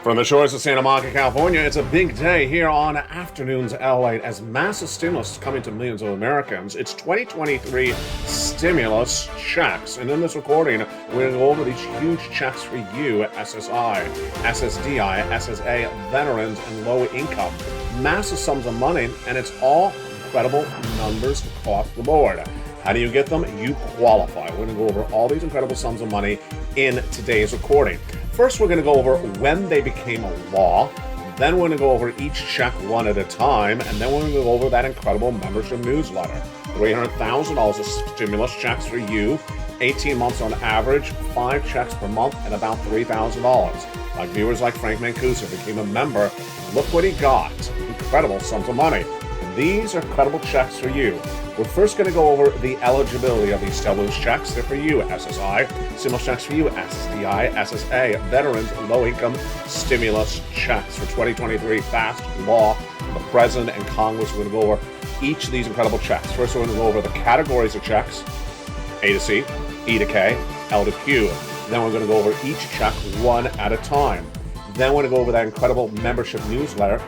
From the shores of Santa Monica, California, it's a big day here on Afternoons LATE as massive stimulus is coming to millions of Americans. It's 2023 stimulus checks. And in this recording, we're going to go over these huge checks for you, SSI, SSDI, SSA, veterans, and low income. Massive sums of money, and it's all incredible numbers across the board. How do you get them? You qualify. We're going to go over all these incredible sums of money in today's recording. First, we're going to go over when they became a law. Then we're going to go over each check one at a time. And then we're going to go over that incredible membership newsletter. $300,000 of stimulus checks for you, 18 months on average, 5 checks per month, and about $3,000. Like viewers like Frank Mancuso became a member. Look what he got. Incredible sums of money. And these are incredible checks for you. We're first going to go over the eligibility of these stimulus checks. They're for you, SSI. Stimulus checks for you, SSDI, SSA, veterans, low-income stimulus checks for 2023 fast law. The President and Congress are going to go over each of these incredible checks. First, we're going to go over the categories of checks, A to C, E to K, L to Q. Then we're going to go over each check one at a time. Then we're going to go over that incredible membership newsletter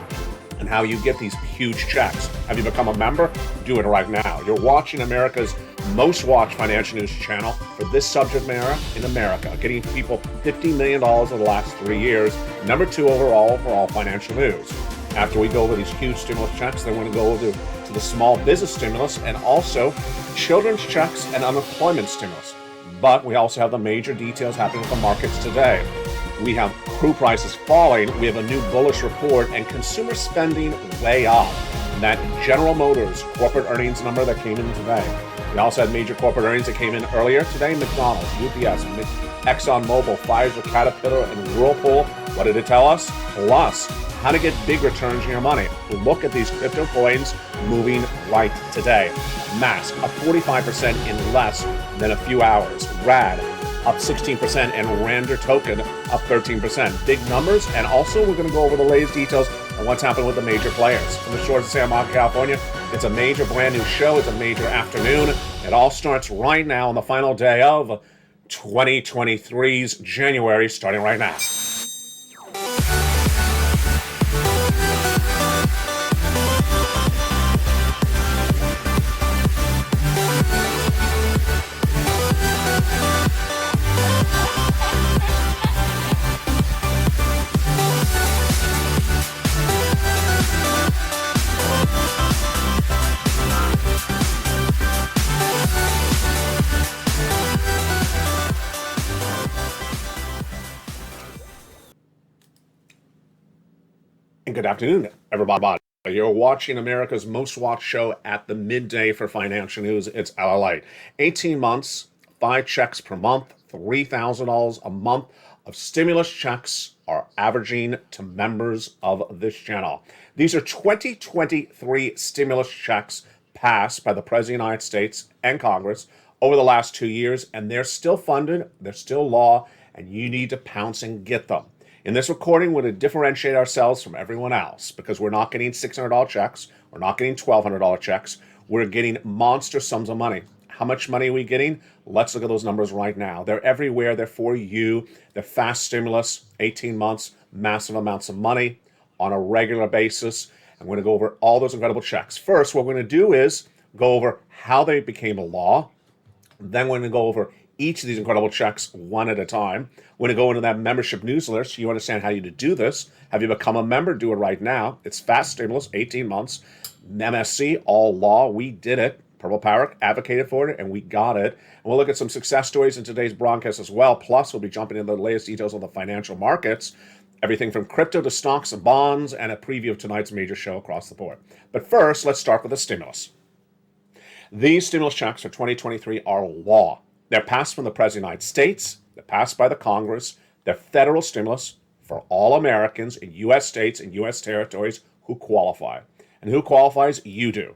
and how you get these huge checks. Have you become a member? Do it right now. You're watching America's most watched financial news channel for this subject matter in America, getting people $50 million over the last 3 years, number 2 overall for all financial news. After we go over these huge stimulus checks, then we're going to go over to the small business stimulus and also children's checks and unemployment stimulus. But we also have the major details happening with the markets today. We have crude prices falling, we have a new bullish report, and consumer spending way up. And that General Motors corporate earnings number that came in today. We also had major corporate earnings that came in earlier today. McDonald's, UPS, ExxonMobil, Pfizer, Caterpillar, and Whirlpool. What did it tell us? Plus, how to get big returns on your money. Look at these crypto coins moving right today. Mask up 45% in less than a few hours. RAD up 16%, and Randor token up 13%. Big numbers, and also we're going to go over the latest details on what's happening with the major players. From the shores of Santa Monica, California, it's a major brand new show. It's a major afternoon. It all starts right now on the final day of 2023's January, starting right now. Good afternoon, everybody. You're watching America's most watched show at the midday for financial news. It's LATE. 18 months, 5 checks per month, $3,000 a month of stimulus checks are averaging to members of this channel. These are 2023 stimulus checks passed by the President of the United States and Congress over the last 2 years, and they're still funded, they're still law, and you need to pounce and get them. In this recording, we're going to differentiate ourselves from everyone else because we're not getting $600 checks. We're not getting $1,200 checks. We're getting monster sums of money. How much money are we getting? Let's look at those numbers right now. They're everywhere. They're for you. They're fast stimulus, 18 months, massive amounts of money on a regular basis. And we're going to go over all those incredible checks. First, what we're going to do is go over how they became a law. Then we're going to go over each of these incredible checks one at a time. We're going to go into that membership newsletter so you understand how you do this. Have you become a member? Do it right now. It's fast stimulus, 18 months. MSC, all law. We did it. Purple Power advocated for it, and we got it. And we'll look at some success stories in today's broadcast as well. Plus, we'll be jumping into the latest details on the financial markets, everything from crypto to stocks and bonds, and a preview of tonight's major show across the board. But first, let's start with the stimulus. These stimulus checks for 2023 are law. They're passed from the President of the United States. They're passed by the Congress. They're federal stimulus for all Americans in U.S. states and U.S. territories who qualify. And who qualifies? You do.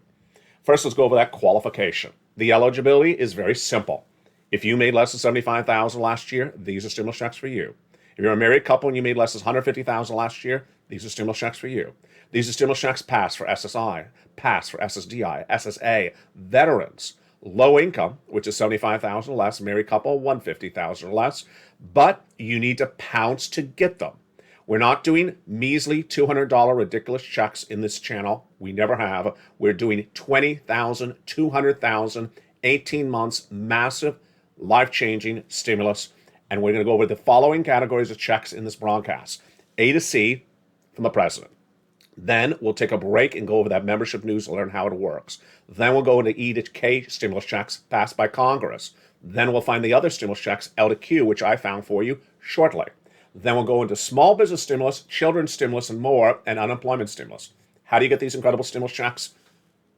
First, let's go over that qualification. The eligibility is very simple. If you made less than $75,000 last year, these are stimulus checks for you. If you're a married couple and you made less than $150,000 last year, these are stimulus checks for you. These are stimulus checks passed for SSI, passed for SSDI, SSA, veterans, low income, which is $75,000 less, married couple, $150,000 less, but you need to pounce to get them. We're not doing measly $200 ridiculous checks in this channel. We never have. We're doing 20,000, 200,000, 18 months, massive, life-changing stimulus. And we're going to go over the following categories of checks in this broadcast. A to C from the president. Then we'll take a break and go over that membership newsletter and how it works. Then we'll go into E to K stimulus checks passed by Congress. Then we'll find the other stimulus checks, L to Q, which I found for you shortly. Then we'll go into small business stimulus, children's stimulus, and more, and unemployment stimulus. How do you get these incredible stimulus checks?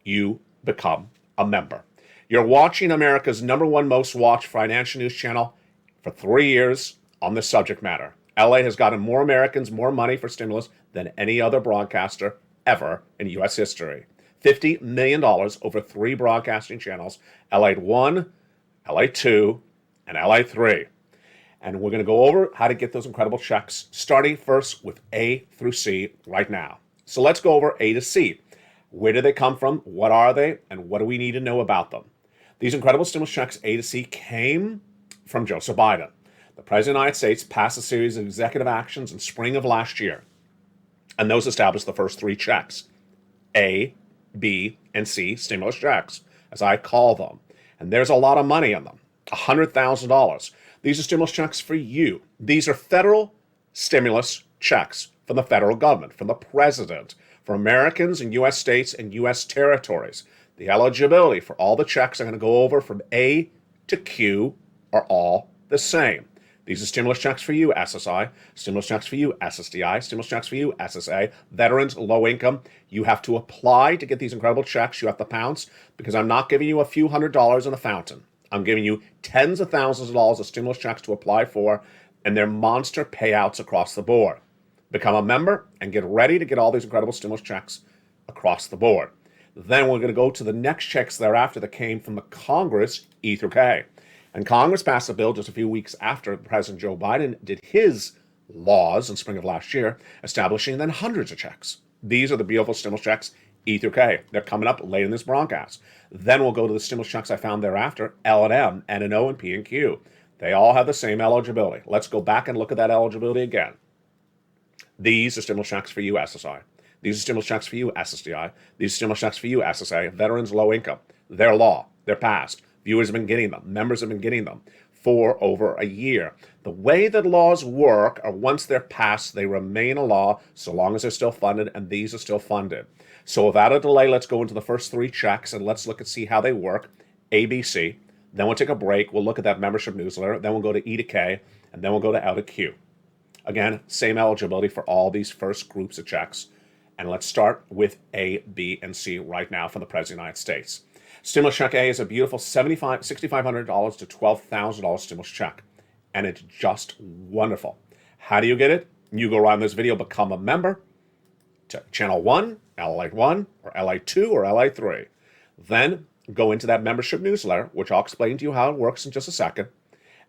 You become a member. You're watching America's #1 most watched financial news channel for 3 years on this subject matter. LA has gotten more Americans more money for stimulus than any other broadcaster ever in U.S. history. $50 million over 3 broadcasting channels, Lalate 1, Lalate 2, and Lalate 3. And we're going to go over how to get those incredible checks, starting first with A through C right now. So let's go over A to C. Where do they come from? What are they? And what do we need to know about them? These incredible stimulus checks, A to C, came from Joseph Biden. The President of the United States passed a series of executive actions in spring of last year, and those established the first 3 checks, A, B, and C stimulus checks, as I call them. And there's a lot of money in them, $100,000. These are stimulus checks for you. These are federal stimulus checks from the federal government, from the president, for Americans in U.S. states and U.S. territories. The eligibility for all the checks I'm going to go over from A to Q are all the same. These are stimulus checks for you, SSI, stimulus checks for you, SSDI, stimulus checks for you, SSA, veterans, low income. You have to apply to get these incredible checks. You have to pounce, because I'm not giving you a few $100s in a fountain. I'm giving you tens of thousands of dollars of stimulus checks to apply for, and they're monster payouts across the board. Become a member and get ready to get all these incredible stimulus checks across the board. Then we're going to go to the next checks thereafter that came from the Congress, E through K. And Congress passed a bill just a few weeks after President Joe Biden did his laws in spring of last year, establishing then hundreds of checks. These are the beautiful stimulus checks, E through K. They're coming up late in this broadcast. Then we'll go to the stimulus checks I found thereafter, L and M, N and O, and P and Q. They all have the same eligibility. Let's go back and look at that eligibility again. These are stimulus checks for you, SSI. These are stimulus checks for you, SSDI. These are stimulus checks for you, SSA. Veterans, low income. They're law. They're passed. Viewers have been getting them. Members have been getting them for over a year. The way that laws work are once they're passed, they remain a law so long as they're still funded, and these are still funded. So without a delay, let's go into the first 3 checks, and let's look and see how they work. A, B, C. Then we'll take a break. We'll look at that membership newsletter. Then we'll go to E to K, and then we'll go to L to Q. Again, same eligibility for all these first groups of checks. And let's start with A, B, and C right now from the President of the United States. Stimulus check A is a beautiful $6,500 to $12,000 stimulus check. And it's just wonderful. How do you get it? You go around this video, become a member to Channel 1, Lalate 1, or Lalate 2, or Lalate 3. Then go into that membership newsletter, which I'll explain to you how it works in just a second,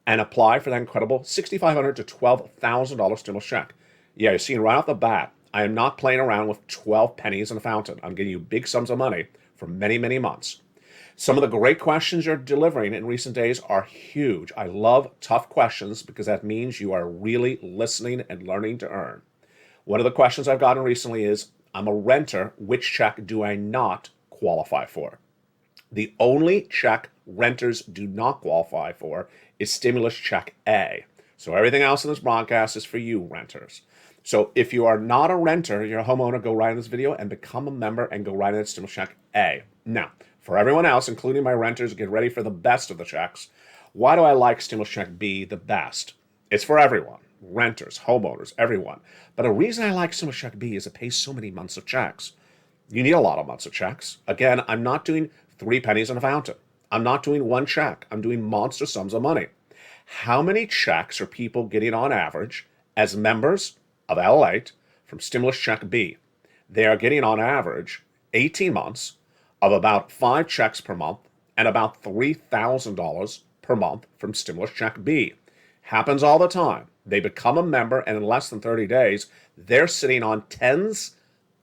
and apply for that incredible $6,500 to $12,000 stimulus check. Yeah, you're seeing right off the bat, I am not playing around with 12 pennies in a fountain. I'm giving you big sums of money for many, many months. Some of the great questions you're delivering in recent days are huge. I love tough questions because that means you are really listening and learning to earn. One of the questions I've gotten recently is, I'm a renter, which check do I not qualify for? The only check renters do not qualify for is stimulus check A. So everything else in this broadcast is for you renters. So if you are not a renter, you're a homeowner, go right in this video and become a member and go right in that stimulus check A. Now, for everyone else, including my renters, get ready for the best of the checks. Why do I like stimulus check B the best? It's for everyone, renters, homeowners, everyone. But a reason I like stimulus check B is it pays so many months of checks. You need a lot of months of checks. Again, I'm not doing 3 pennies in a fountain. I'm not doing 1 check. I'm doing monster sums of money. How many checks are people getting on average as members of Lalate from stimulus check B? They are getting on average 18 months of about 5 checks per month and about $3,000 per month from stimulus check B. Happens all the time. They become a member, and in less than 30 days, they're sitting on tens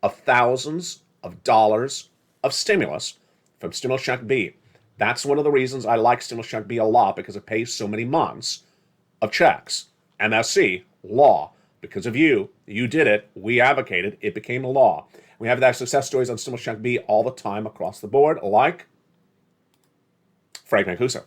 of thousands of dollars of stimulus from stimulus check B. That's one of the reasons I like stimulus check B a lot, because it pays so many months of checks. MSC, law, Because of you. You did it. We advocated. It became a law. We have that success stories on Stimulus Check B all the time across the board, like Frank Mancuso.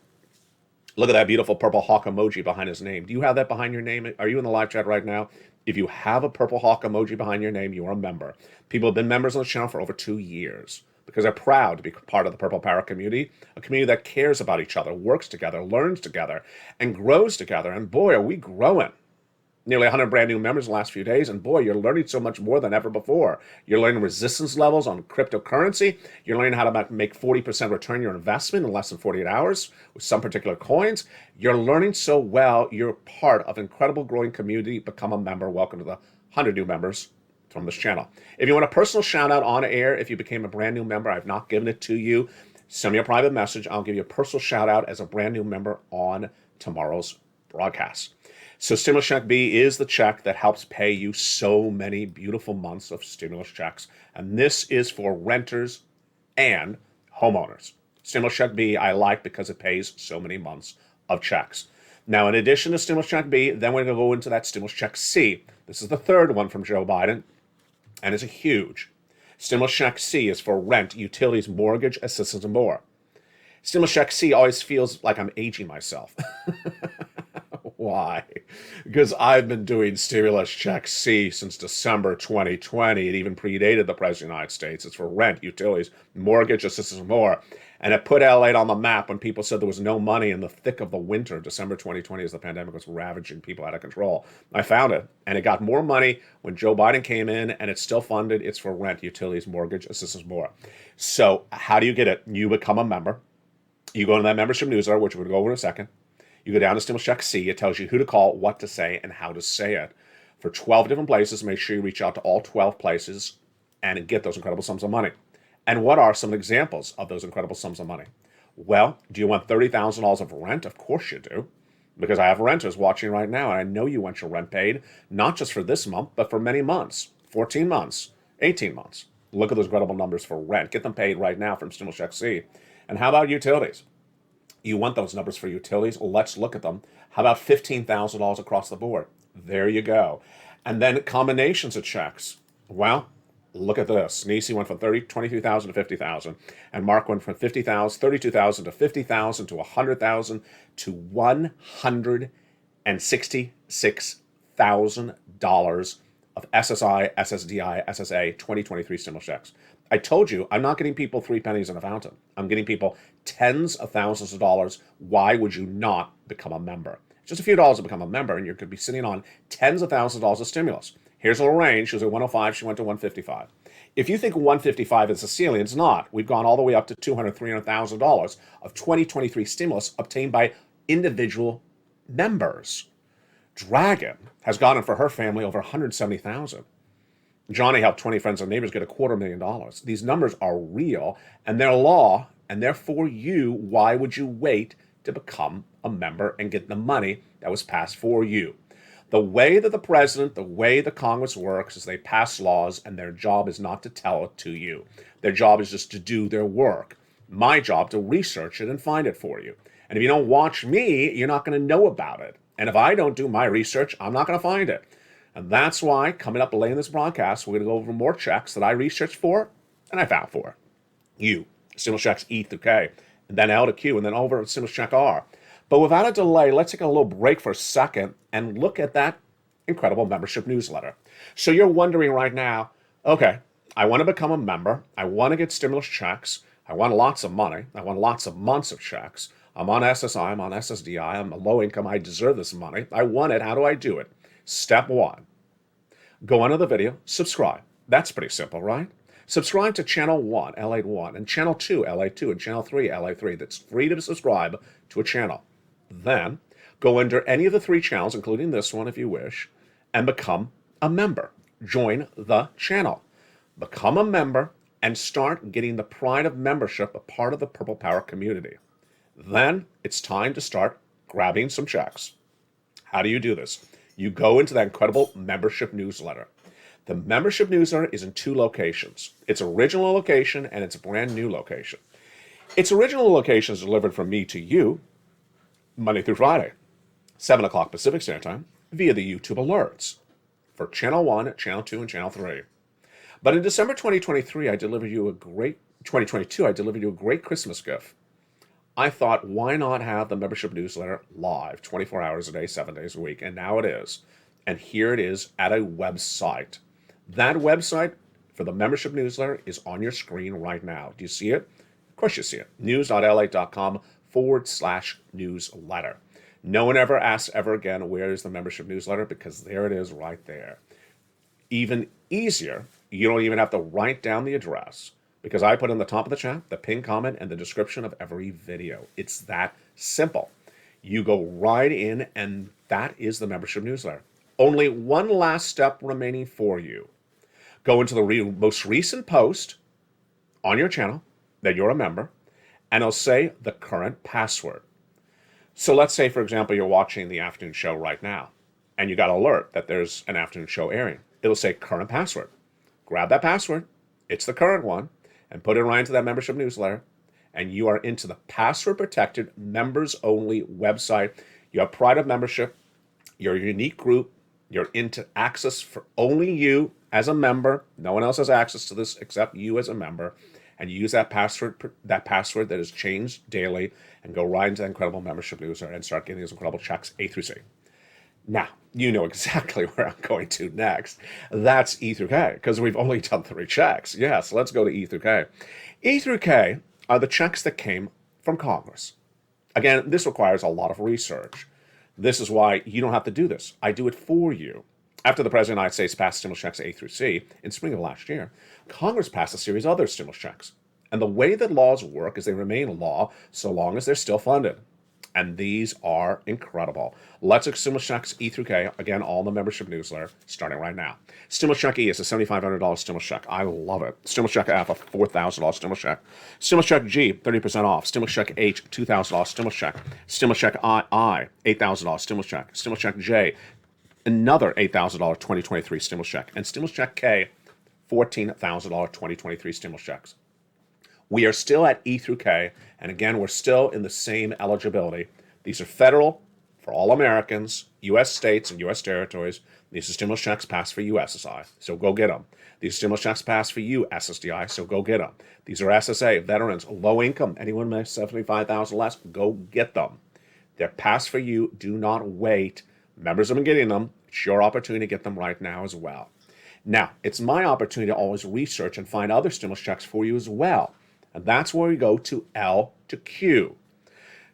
Look at that beautiful purple hawk emoji behind his name. Do you have that behind your name? Are you in the live chat right now? If you have a purple hawk emoji behind your name, you are a member. People have been members on the channel for over 2 years because they're proud to be part of the Purple Power community, a community that cares about each other, works together, learns together, and grows together. And boy, are we growing. Nearly 100 brand new members in the last few days, and boy, you're learning so much more than ever before. You're learning resistance levels on cryptocurrency. You're learning how to make 40% return your investment in less than 48 hours with some particular coins. You're learning so well. You're part of an incredible growing community. Become a member. Welcome to the 100 new members from this channel. If you want a personal shout out on air, if you became a brand new member, I've not given it to you, send me a private message. I'll give you a personal shout out as a brand new member on tomorrow's broadcast. So Stimulus Check B is the check that helps pay you so many beautiful months of stimulus checks. And this is for renters and homeowners. Stimulus Check B I like because it pays so many months of checks. Now, in addition to Stimulus Check B, then we're going to go into that Stimulus Check C. This is the third one from Joe Biden, and it's a huge. Stimulus Check C is for rent, utilities, mortgage, assistance, and more. Stimulus Check C always feels like I'm aging myself. Why? Because I've been doing Stimulus Check C since December 2020. It even predated the President of the United States. It's for rent, utilities, mortgage, assistance, and more. And it put LA on the map when people said there was no money in the thick of the winter, December 2020, as the pandemic was ravaging people out of control. I found it, and it got more money when Joe Biden came in, and it's still funded. It's for rent, utilities, mortgage, assistance, more. So how do you get it? You become a member. You go to that membership newsletter, which we're going to go over in a second. You go down to Stimulus Check C. It tells you who to call, what to say, and how to say it. For 12 different places, make sure you reach out to all 12 places and get those incredible sums of money. And what are some examples of those incredible sums of money? Well, do you want $30,000 of rent? Of course you do, because I have renters watching right now, and I know you want your rent paid, not just for this month, but for many months, 14 months, 18 months. Look at those incredible numbers for rent. Get them paid right now from Stimulus Check C. And how about utilities? You want those numbers for utilities? Let's look at them. How about $15,000 across the board? There you go. And then combinations of checks. Well, look at this. Nisi went from $23,000 to $50,000, and Mark went from $32,000 to $50,000 to $100,000 to $166,000 of SSI, SSDI, SSA 2023 stimulus checks. I told you, I'm not getting people 3 pennies in a fountain. I'm getting people tens of thousands of dollars. Why would you not become a member? Just a few dollars to become a member, and you could be sitting on tens of thousands of dollars of stimulus. Here's a little range. She was at 105. She went to 155. If you think 155 is the ceiling, it's not. We've gone all the way up to $200,000, $300,000 of 2023 stimulus obtained by individual members. Dragon has gotten for her family over $170,000. Johnny helped 20 friends and neighbors get $250,000. These numbers are real, and they're law, and they're for you. Why would you wait to become a member and get the money that was passed for you? The way that the president, the way the Congress works is they pass laws, and their job is not to tell it to you. Their job is just to do their work. My job to research it and find it for you. And if you don't watch me, you're not going to know about it. And if I don't do my research, I'm not going to find it. And that's why, coming up later in this broadcast, we're going to go over more checks that I researched for and I found for you. Stimulus checks E through K, and then L to Q, and then over to Stimulus check R. But without a delay, let's take a little break for a second and look at that incredible membership newsletter. So you're wondering right now, okay, I want to become a member. I want to get stimulus checks. I want lots of money. I want lots of months of checks. I'm on SSI. I'm on SSDI. I'm a low income. I deserve this money. I want it. How do I do it? Step one, go under the video, subscribe. That's pretty simple, right? Subscribe to Channel 1, Lalate 1, and Channel 2, Lalate 2, and Channel 3, Lalate 3. That's free to subscribe to a channel. Then, go under any of the 3 channels, including this one if you wish, and become a member. Join the channel. Become a member and start getting the pride of membership, a part of the Purple Power community. Then, it's time to start grabbing some checks. How do you do this? You go into that incredible membership newsletter. The membership newsletter is in 2 locations. Its original location and its brand new location. Its original location is delivered from me to you Monday through Friday, 7 o'clock Pacific Standard Time, via the YouTube alerts. for Channel 1, Channel 2, and Channel 3. But in December 2023, I delivered you a great 2022, I delivered you a great Christmas gift. I thought, why not have the membership newsletter live 24 hours a day, 7 days a week? And now it is. And here it is at a website. That website for the membership newsletter is on your screen right now. Do you see it? Of course you see it. news.lalate.com/newsletter. No one ever asks ever again, where is the membership newsletter? Because there it is right there. Even easier, you don't even have to write down the address, because I put in the top of the chat, the pinned comment, and the description of every video. It's that simple. You go right in, and that is the membership newsletter. Only one last step remaining for you. Go into the most recent post on your channel that you're a member, and it'll say the current password. So let's say, for example, you're watching the afternoon show right now, and you got an alert that there's an afternoon show airing. It'll say current password. Grab that password, it's the current one, and put it right into that membership newsletter, and you are into the password-protected, members-only website. You have pride of membership, you're a unique group, you're into access for only you as a member. No one else has access to this except you as a member, and you use that password that is changed daily, and go right into that incredible membership newsletter and start getting these incredible checks A through C. Now, you know exactly where I'm going to next. That's E through K, because we've only done 3 checks. Yes, let's go to E through K. E through K are the checks that came from Congress. Again, this requires a lot of research. This is why you don't have to do this. I do it for you. After the President of the United States passed stimulus checks A through C in spring of last year, Congress passed a series of other stimulus checks. And the way that laws work is they remain law so long as they're still funded. And these are incredible. Let's look at stimulus checks E through K, again, all in the membership newsletter, starting right now. Stimulus check E is a $7,500 stimulus check. I love it. Stimulus check F, a $4,000 stimulus check. Stimulus check G, 30% off. Stimulus check H, $2,000 stimulus check. Stimulus check I, $8,000 stimulus check. Stimulus check J, another $8,000 2023 stimulus check. And stimulus check K, $14,000 2023 stimulus checks. We are still at E through K, and again, we're still in the same eligibility. These are federal for all Americans, U.S. states and U.S. territories. These are stimulus checks passed for you, SSI, so go get them. These are stimulus checks passed for you, SSDI, so go get them. These are SSA, veterans, low income, anyone makes $75,000 less, go get them. They're passed for you. Do not wait. Members have been getting them. It's your opportunity to get them right now as well. Now, it's my opportunity to always research and find other stimulus checks for you as well. And that's where we go to L to Q.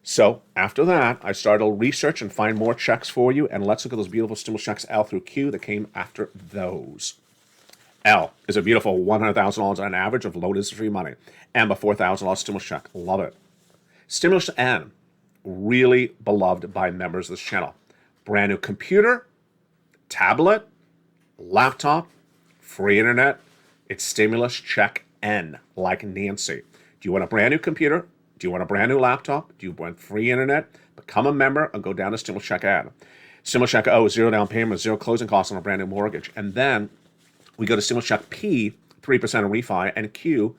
So after that, I started to research and find more checks for you. And let's look at those beautiful stimulus checks L through Q that came after those. L is a beautiful $100,000 on average of low interest-free money. M, a $4,000 stimulus check. Love it. Stimulus N, really beloved by members of this channel. Brand new computer, tablet, laptop, free internet. It's stimulus check N, like Nancy. Do you want a brand new computer? Do you want a brand new laptop? Do you want free internet? Become a member and go down to stimulus check N. Stimulus check O, 0 down payment, 0 closing costs on a brand new mortgage. And then we go to stimulus check P, 3% refi, and Q,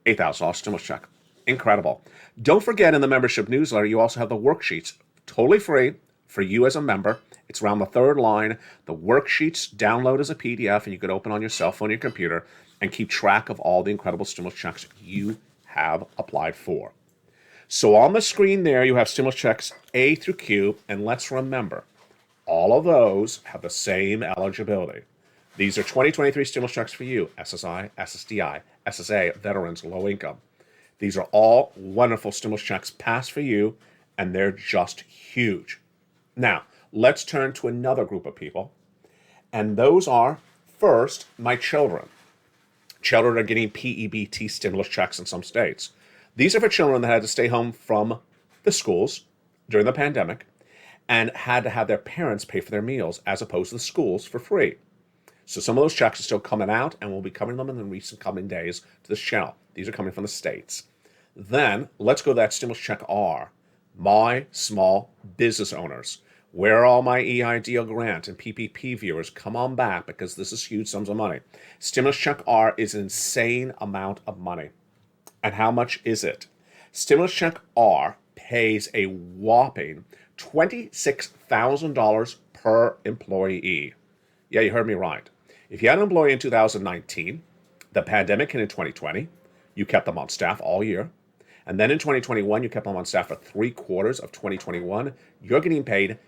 $8,000 stimulus check. Incredible. Don't forget, in the membership newsletter, you also have the worksheets, totally free for you as a member. It's around the third line. The worksheets download as a PDF, and you can open on your cell phone, your computer, and keep track of all the incredible stimulus checks you have applied for. So on the screen there, you have stimulus checks A through Q, and let's remember, all of those have the same eligibility. These are 2023 stimulus checks for you, SSI, SSDI, SSA, veterans, low income. These are all wonderful stimulus checks passed for you, and they're just huge. Now, let's turn to another group of people, and those are, first, my children. Children are getting PEBT stimulus checks in some states. These are for children that had to stay home from the schools during the pandemic and had to have their parents pay for their meals as opposed to the schools for free. So some of those checks are still coming out, and we'll be covering them in the recent coming days to this channel. These are coming from the states. Then let's go to that stimulus check R, my small business owners. Where are all my EIDL grant and PPP viewers? Come on back, because this is huge sums of money. Stimulus check R is an insane amount of money. And how much is it? Stimulus check R pays a whopping $26,000 per employee. Yeah, you heard me right. If you had an employee in 2019, the pandemic hit in 2020, you kept them on staff all year, and then in 2021, you kept them on staff for 3/4 of 2021, you're getting paid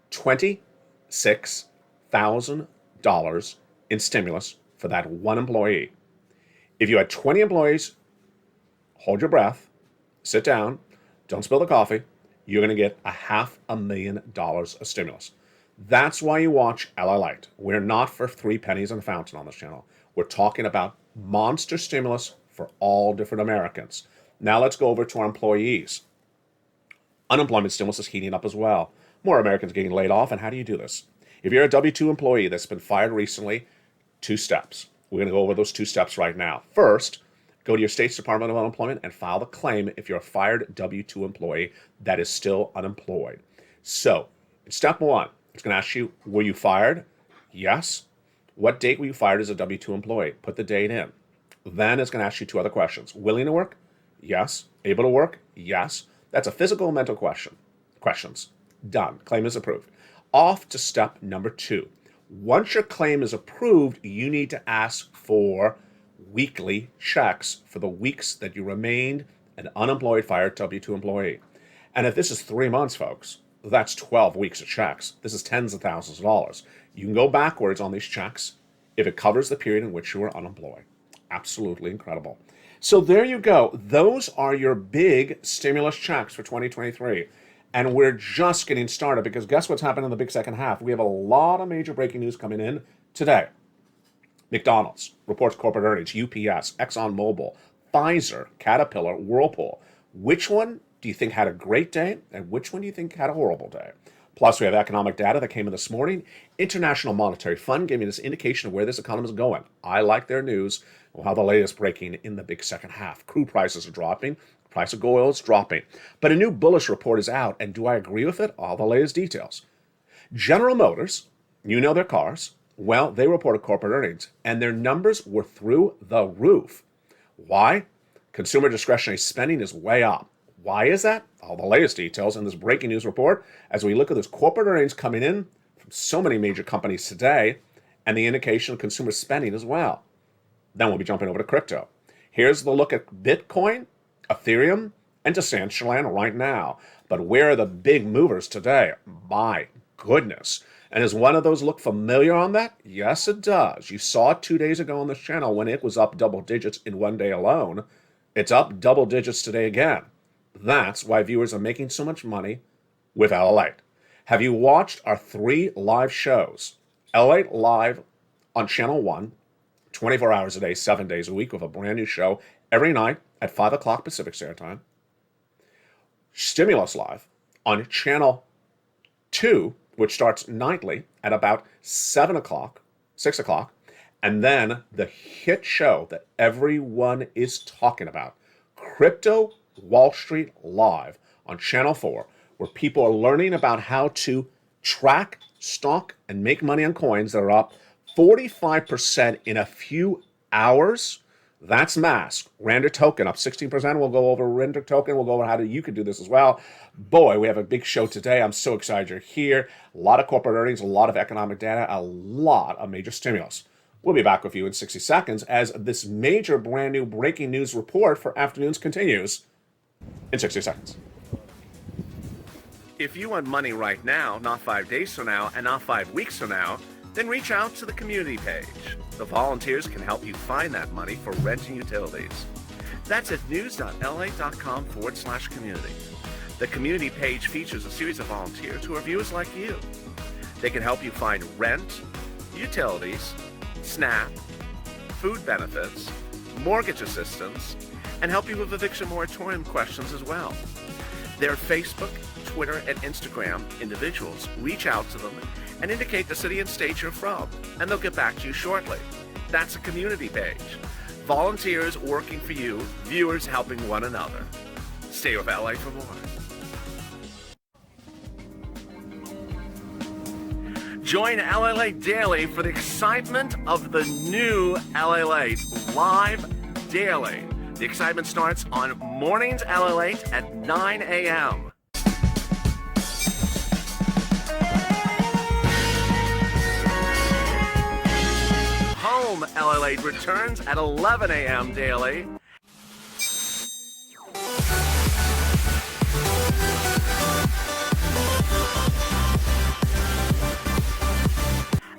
$26,000 in stimulus for that one employee. If you had 20 employees, hold your breath, sit down, don't spill the coffee, you're going to get $500,000 of stimulus. That's why you watch Lalate. We're not for 3 pennies and a fountain on this channel. We're talking about monster stimulus for all different Americans. Now let's go over to our employees. Unemployment stimulus is heating up as well. More Americans getting laid off, and how do you do this? If you're a W-2 employee that's been fired recently, 2 steps. We're going to go over those 2 steps right now. First, go to your state's Department of Unemployment and file the claim if you're a fired W-2 employee that is still unemployed. So, in step 1, it's going to ask you, were you fired? Yes. What date were you fired as a W-2 employee? Put the date in. Then it's going to ask you 2 other questions. Willing to work? Yes. Able to work? Yes. That's a physical and mental questions. Done. Claim is approved. Off to step number 2. Once your claim is approved, you need to ask for weekly checks for the weeks that you remained an unemployed fired W-2 employee. And if this is 3 months, folks, that's 12 weeks of checks. This is tens of thousands of dollars. You can go backwards on these checks if it covers the period in which you were unemployed. Absolutely incredible. So there you go. Those are your big stimulus checks for 2023. And we're just getting started because guess what's happening in the big second half? We have a lot of major breaking news coming in today. McDonald's reports corporate earnings, UPS, ExxonMobil, Pfizer, Caterpillar, Whirlpool. Which one do you think had a great day and which one do you think had a horrible day? Plus, we have economic data that came in this morning. International Monetary Fund giving us indication of where this economy is going. I like their news. We'll have the latest breaking in the big second half. Crude prices are dropping. Price of oil is dropping. But a new bullish report is out, and do I agree with it? All the latest details. General Motors, you know their cars. Well, they reported corporate earnings, and their numbers were through the roof. Why? Consumer discretionary spending is way up. Why is that? All the latest details in this breaking news report as we look at those corporate earnings coming in from so many major companies today and the indication of consumer spending as well. Then we'll be jumping over to crypto. Here's the look at Bitcoin, Ethereum, and Decentraland right now. But where are the big movers today? My goodness. And does one of those look familiar on that? Yes, it does. You saw it 2 days ago on this channel when it was up double digits in one day alone. It's up double digits today again. That's why viewers are making so much money with Lalate. Have you watched our 3 live shows? Lalate Live on Channel 1, 24 hours a day, 7 days a week with a brand new show every night at 5 o'clock Pacific Standard Time. Stimulus Live on Channel 2, which starts nightly at about 7 o'clock, 6 o'clock. And then the hit show that everyone is talking about, Crypto Wall Street Live on Channel 4, where people are learning about how to track, stock, and make money on coins that are up 45% in a few hours. That's mask. Render token up 16%. We'll go over Render token. We'll go over how you can do this as well. Boy, we have a big show today. I'm so excited you're here. A lot of corporate earnings, a lot of economic data, a lot of major stimulus. We'll be back with you in 60 seconds as this major brand new breaking news report for afternoons continues in 60 seconds. If you want money right now, not 5 days from now, and not 5 weeks from now, then reach out to the community page. The volunteers can help you find that money for rent and utilities. That's at news.la.com/community. The community page features a series of volunteers who are viewers like you. They can help you find rent, utilities, SNAP, food benefits, mortgage assistance, and help you with eviction moratorium questions as well. They're Facebook, Twitter, and Instagram individuals. Reach out to them and indicate the city and state you're from, and they'll get back to you shortly. That's a community page. Volunteers working for you, viewers helping one another. Stay with LA for more. Join Lalate Daily for the excitement of the new Lalate Live Daily. The excitement starts on Mornings Lalate at 9 a.m. Lalate returns at 11 a.m. daily.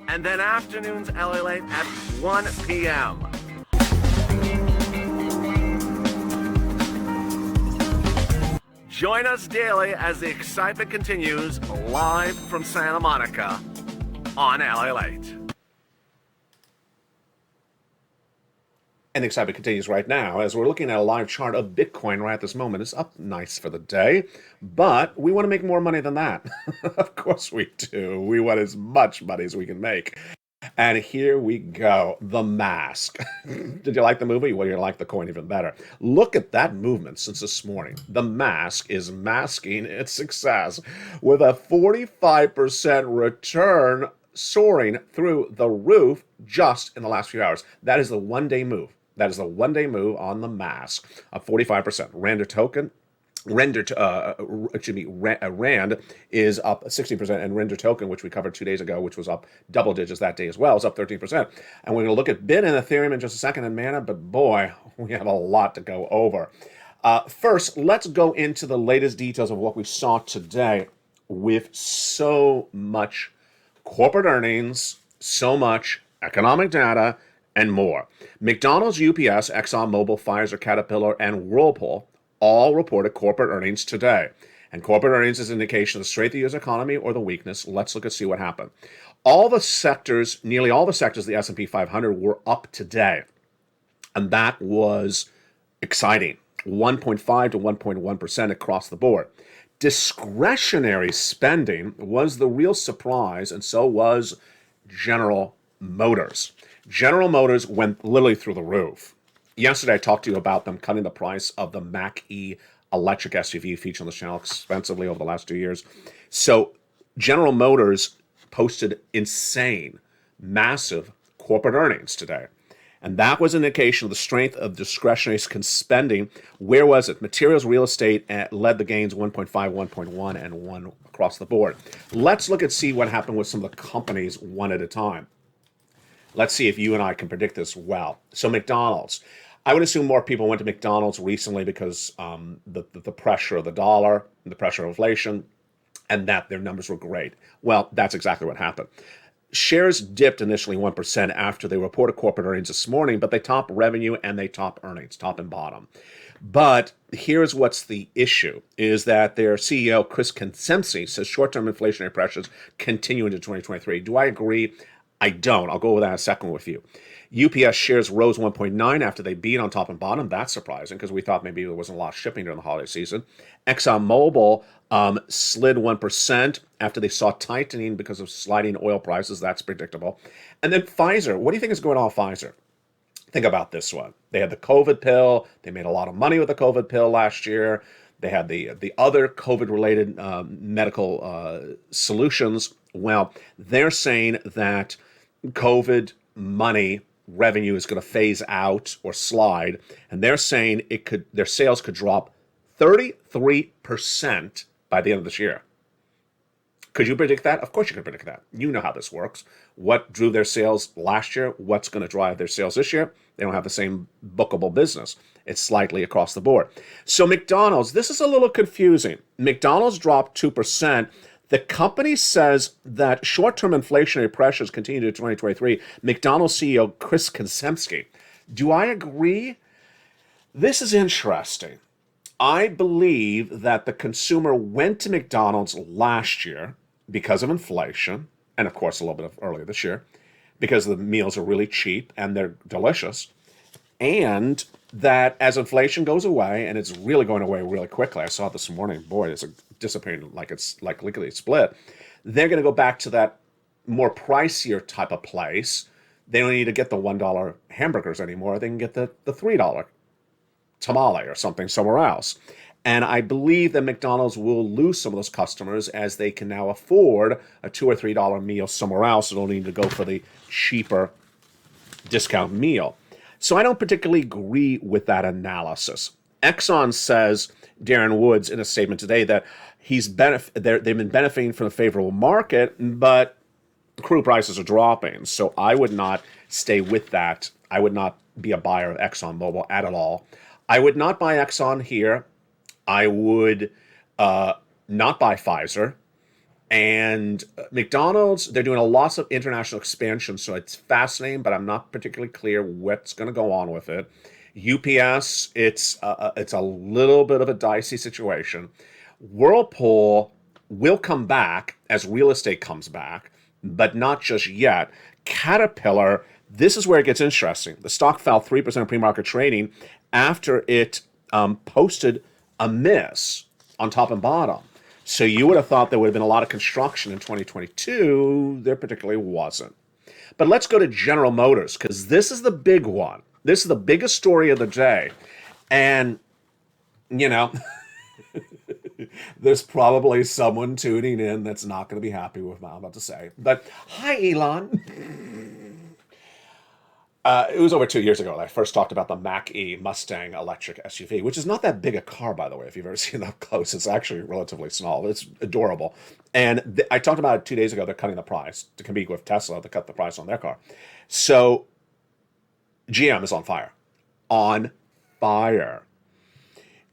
And then afternoons Lalate at 1 p.m. Join us daily as the excitement continues live from Santa Monica on Lalate. And the excitement continues right now as we're looking at a live chart of Bitcoin right at this moment. It's up nice for the day, but we want to make more money than that. Of course we do. We want as much money as we can make. And here we go, the mask. Did you like the movie? Well, you like the coin even better. Look at that movement since this morning. The mask is masking its success with a 45% return soaring through the roof just in the last few hours. That is the one-day move. That is the one-day move on the mask, a 45%. Rand is up 16%, and render token, which we covered 2 days ago, which was up double digits that day as well, is up 13%. And we're going to look at Bit and Ethereum in just a second and Mana, but boy, we have a lot to go over. First, let's go into the latest details of what we saw today with so much corporate earnings, so much economic data, and more. McDonald's, UPS, ExxonMobil, Pfizer, Caterpillar, and Whirlpool all reported corporate earnings today. And corporate earnings is an indication of the strength of the U.S. economy or the weakness. Let's look and see what happened. Nearly all the sectors of the S&P 500 were up today. And that was exciting. 1.5 to 1.1% across the board. Discretionary spending was the real surprise, and so was General Motors. General Motors went literally through the roof. Yesterday, I talked to you about them cutting the price of the Mach-E electric SUV featured on the channel expensively over the last 2 years. So General Motors posted insane, massive corporate earnings today. And that was an indication of the strength of discretionary spending. Where was it? Materials, real estate led the gains 1.5, 1.1, and 1 across the board. Let's look and see what happened with some of the companies one at a time. Let's see if you and I can predict this well. So McDonald's. I would assume more people went to McDonald's recently because the pressure of the dollar, the pressure of inflation, and that their numbers were great. Well, that's exactly what happened. Shares dipped initially 1% after they reported corporate earnings this morning, but they top revenue and they top earnings, top and bottom. But here's what's the issue, is that their CEO, Chris Kensempsky, says short-term inflationary pressures continue into 2023. Do I agree? I don't. I'll go over that in a second with you. UPS shares rose 1.9 after they beat on top and bottom. That's surprising because we thought maybe there wasn't a lot of shipping during the holiday season. ExxonMobil slid 1% after they saw tightening because of sliding oil prices. That's predictable. And then Pfizer. What do you think is going on with Pfizer? Think about this one. They had the COVID pill. They made a lot of money with the COVID pill last year. They had the other COVID-related medical solutions. Well, they're saying that COVID money revenue is going to phase out or slide, and they're saying their sales could drop 33% by the end of this year. Could you predict that? Of course you can predict that. You know how this works. What drew their sales last year? What's going to drive their sales this year? They don't have the same bookable business. It's slightly across the board. So McDonald's, this is a little confusing. McDonald's dropped 2%. The company says that short-term inflationary pressures continue to 2023. McDonald's CEO Chris Kensempsky. Do I agree? This is interesting. I believe that the consumer went to McDonald's last year because of inflation, and of course a little bit of earlier this year, because the meals are really cheap and they're delicious, and that as inflation goes away, and it's really going away really quickly, I saw it this morning, boy, it's dissipating like it's like lickety split, they're going to go back to that more pricier type of place. They don't need to get the $1 hamburgers anymore. They can get the $3 tamale or something somewhere else. And I believe that McDonald's will lose some of those customers as they can now afford a $2 or $3 meal somewhere else. They don't need to go for the cheaper discount meal. So I don't particularly agree with that analysis. Exxon says, Darren Woods, in a statement today, that they've been benefiting from a favorable market, but crude prices are dropping, so I would not stay with that. I would not be a buyer of ExxonMobil at all. I would not buy Exxon here. I would not buy Pfizer. And McDonald's, they're doing a lot of international expansion, so it's fascinating, but I'm not particularly clear what's going to go on with it. UPS, it's a little bit of a dicey situation. Whirlpool will come back as real estate comes back, but not just yet. Caterpillar, this is where it gets interesting. The stock fell 3% pre-market trading after it posted a miss on top and bottom. So you would have thought there would have been a lot of construction in 2022. There particularly wasn't. But let's go to General Motors, because this is the big one. This is the biggest story of the day. And, you know, there's probably someone tuning in that's not going to be happy with what I'm about to say. But hi, Elon. It was over 2 years ago when I first talked about the Mach-E Mustang electric SUV, which is not that big a car, by the way, if you've ever seen it up close. It's actually relatively small. It's adorable. And I talked about it 2 days ago. They're cutting the price to compete with Tesla to cut the price on their car. So GM is on fire. On fire.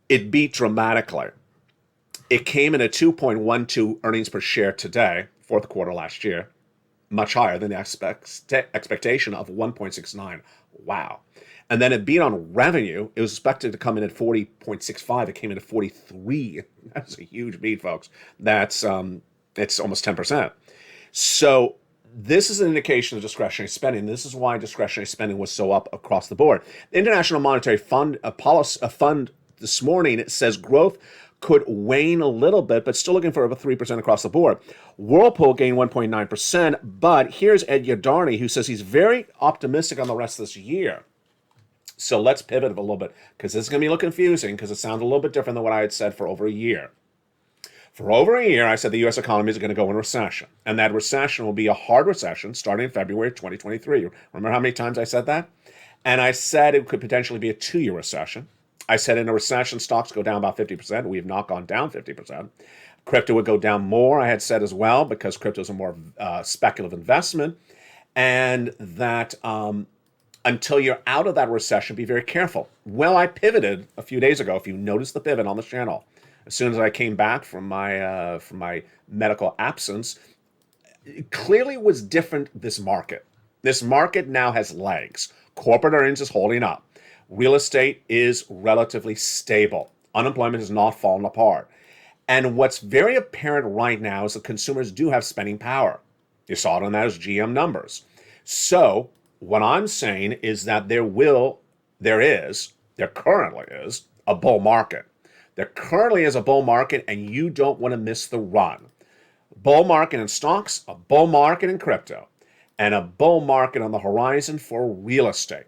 It beat dramatically. It came in at 2.12 earnings per share today, fourth quarter last year. Much higher than the expectation of 1.69. Wow. And then it beat on revenue. It was expected to come in at 40.65. It came in at 43. That's a huge beat, folks. That's it's almost 10%. So this is an indication of discretionary spending. This is why discretionary spending was so up across the board. The International Monetary Fund, a fund this morning, it says growth could wane a little bit, but still looking for about 3% across the board. Whirlpool gained 1.9%, but here's Ed Yardarny, who says he's very optimistic on the rest of this year. So let's pivot a little bit, because this is going to be a little confusing, because it sounds a little bit different than what I had said for over a year. For over a year, I said the U.S. economy is going to go in recession, and that recession will be a hard recession starting in February 2023. Remember how many times I said that? And I said it could potentially be a 2-year recession. I said in a recession, stocks go down about 50%. We have not gone down 50%. Crypto would go down more, I had said as well, because crypto is a more speculative investment. And that until you're out of that recession, be very careful. Well, I pivoted a few days ago, if you noticed the pivot on this channel. As soon as I came back from my medical absence, it clearly was different, this market. This market now has legs. Corporate earnings is holding up. Real estate is relatively stable. Unemployment has not fallen apart. And what's very apparent right now is that consumers do have spending power. You saw it on those GM numbers. So what I'm saying is that there currently is a bull market. There currently is a bull market, and you don't want to miss the run. Bull market in stocks, a bull market in crypto, and a bull market on the horizon for real estate.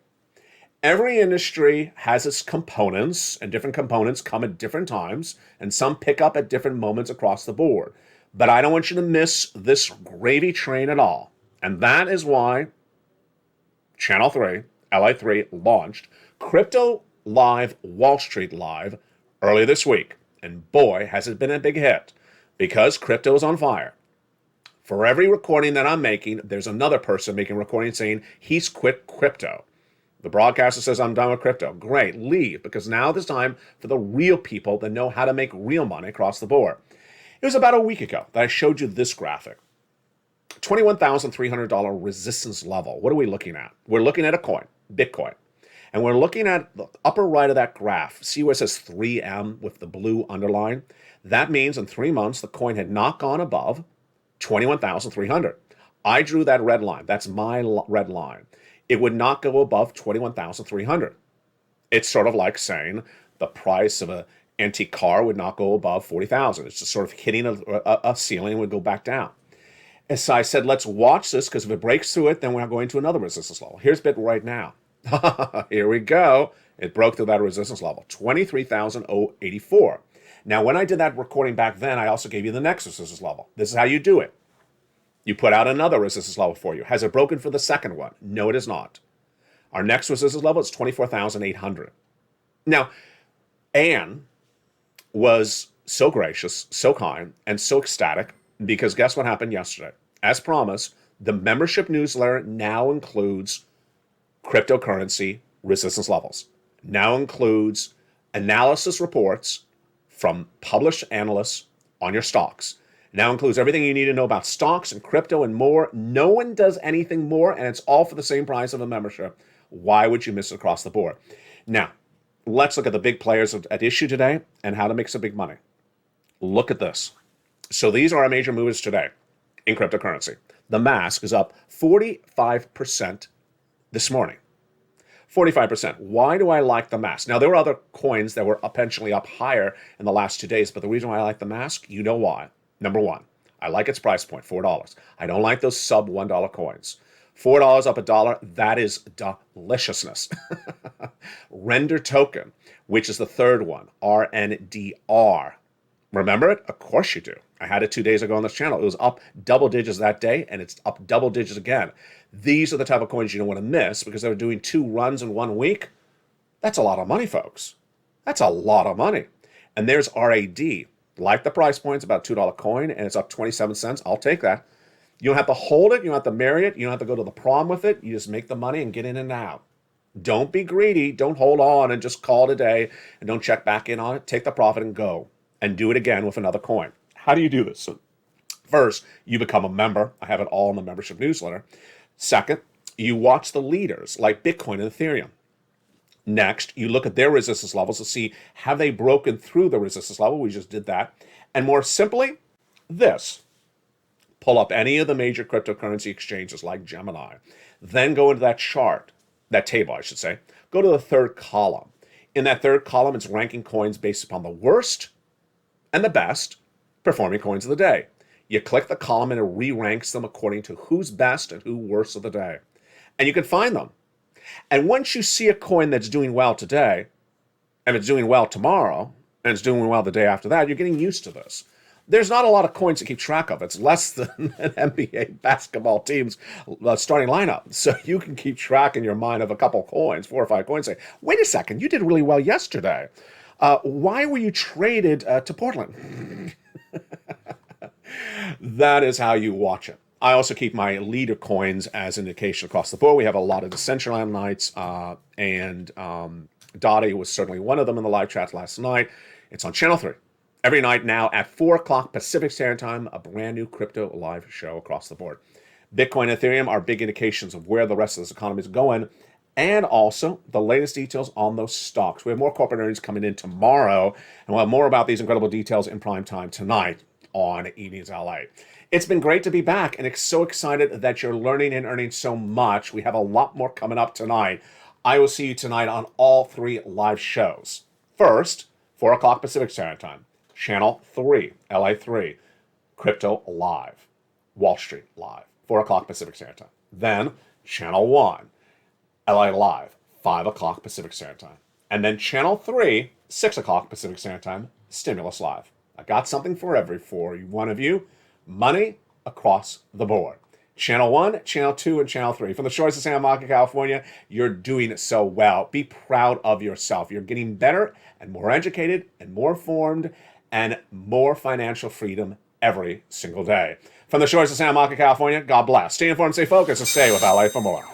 Every industry has its components, and different components come at different times, and some pick up at different moments across the board. But I don't want you to miss this gravy train at all. And that is why Channel 3, LA3, launched Crypto Live, Wall Street Live earlier this week. And boy, has it been a big hit, because crypto is on fire. For every recording that I'm making, there's another person making a recording saying he's quit crypto. The broadcaster says, I'm done with crypto. Great, leave, because now it's time for the real people that know how to make real money across the board. It was about a week ago that I showed you this graphic. $21,300 resistance level. What are we looking at? We're looking at a coin, Bitcoin. And we're looking at the upper right of that graph. See where it says 3M with the blue underline? That means in 3 months, the coin had not gone above 21,300. I drew that red line. That's my red line. It would not go above 21,300. It's sort of like saying the price of an antique car would not go above 40,000. It's just sort of hitting a ceiling and would go back down. And so I said, let's watch this, because if it breaks through it, then we're going to another resistance level. Here's Bit right now. Here we go. It broke through that resistance level, 23,084. Now, when I did that recording back then, I also gave you the next resistance level. This is how you do it. You put out another resistance level for you. Has it broken for the second one? No, it is not. Our next resistance level is 24,800. Now, Anne was so gracious, so kind, and so ecstatic, because guess what happened yesterday? As promised, The membership newsletter now includes cryptocurrency resistance levels, now includes analysis reports from published analysts on your stocks, now includes everything you need to know about stocks and crypto and more. No one does anything more, and it's all for the same price of a membership. Why would you miss it across the board? Now, let's look at the big players at issue today and how to make some big money. Look at this. So these are our major movers today in cryptocurrency. The mask is up 45% this morning. 45%. Why do I like the mask? Now, there were other coins that were potentially up higher in the last 2 days, but the reason why I like the mask, you know why. Number one, I like its price point, $4. I don't like those sub $1 coins. $4 up $1, that is deliciousness. Render token, which is the third one, RNDR. Remember it? Of course you do. I had it 2 days ago on this channel. It was up double digits that day, and it's up double digits again. These are the type of coins you don't want to miss because they're doing 2 runs in 1 week. That's a lot of money, folks. That's a lot of money. And there's RAD. Like the price point, it's about a $2 coin, and it's up 27 cents. I'll take that. You don't have to hold it. You don't have to marry it. You don't have to go to the prom with it. You just make the money and get in and out. Don't be greedy. Don't hold on and just call it a day and don't check back in on it. Take the profit and go and do it again with another coin. How do you do this? So first, you become a member. I have it all in the membership newsletter. Second, you watch the leaders like Bitcoin and Ethereum. Next, you look at their resistance levels to see have they broken through the resistance level. We just did that. And more simply, this. Pull up any of the major cryptocurrency exchanges like Gemini. Then go into that chart, that table, I should say. Go to the third column. In that third column, it's ranking coins based upon the worst and the best performing coins of the day. You click the column and it re-ranks them according to who's best and who's worst of the day. And you can find them. And once you see a coin that's doing well today, and it's doing well tomorrow, and it's doing well the day after that, you're getting used to this. There's not a lot of coins to keep track of. It's less than an NBA basketball team's starting lineup. So you can keep track in your mind of a couple coins, 4 or 5 coins. Say, wait a second, you did really well yesterday. Why were you traded to Portland? That is how you watch it. I also keep my leader coins as an indication across the board. We have a lot of Decentraland nights, and Dottie was certainly one of them in the live chat last night. It's on Channel 3. Every night now at 4 o'clock Pacific Standard Time, a brand new crypto live show across the board. Bitcoin and Ethereum are big indications of where the rest of this economy is going, and also the latest details on those stocks. We have more corporate earnings coming in tomorrow, and we'll have more about these incredible details in prime time tonight on Evenings LA. It's been great to be back, and it's so excited that you're learning and earning so much. We have a lot more coming up tonight. I will see you tonight on all 3 live shows. First, 4 o'clock Pacific Standard Time. Channel 3, LA 3, Crypto Live, Wall Street Live, 4 o'clock Pacific Standard Time. Then Channel 1, LA Live, 5 o'clock Pacific Standard Time. And then Channel 3, 6 o'clock Pacific Standard Time, Stimulus Live. I got something for one of you. Money across the board. Channel 1, Channel 2, and Channel 3. From the shores of Santa Monica, California, you're doing so well. Be proud of yourself. You're getting better and more educated and more informed and more financial freedom every single day. From the shores of Santa Monica, California, God bless. Stay informed, stay focused, and stay with LA for more.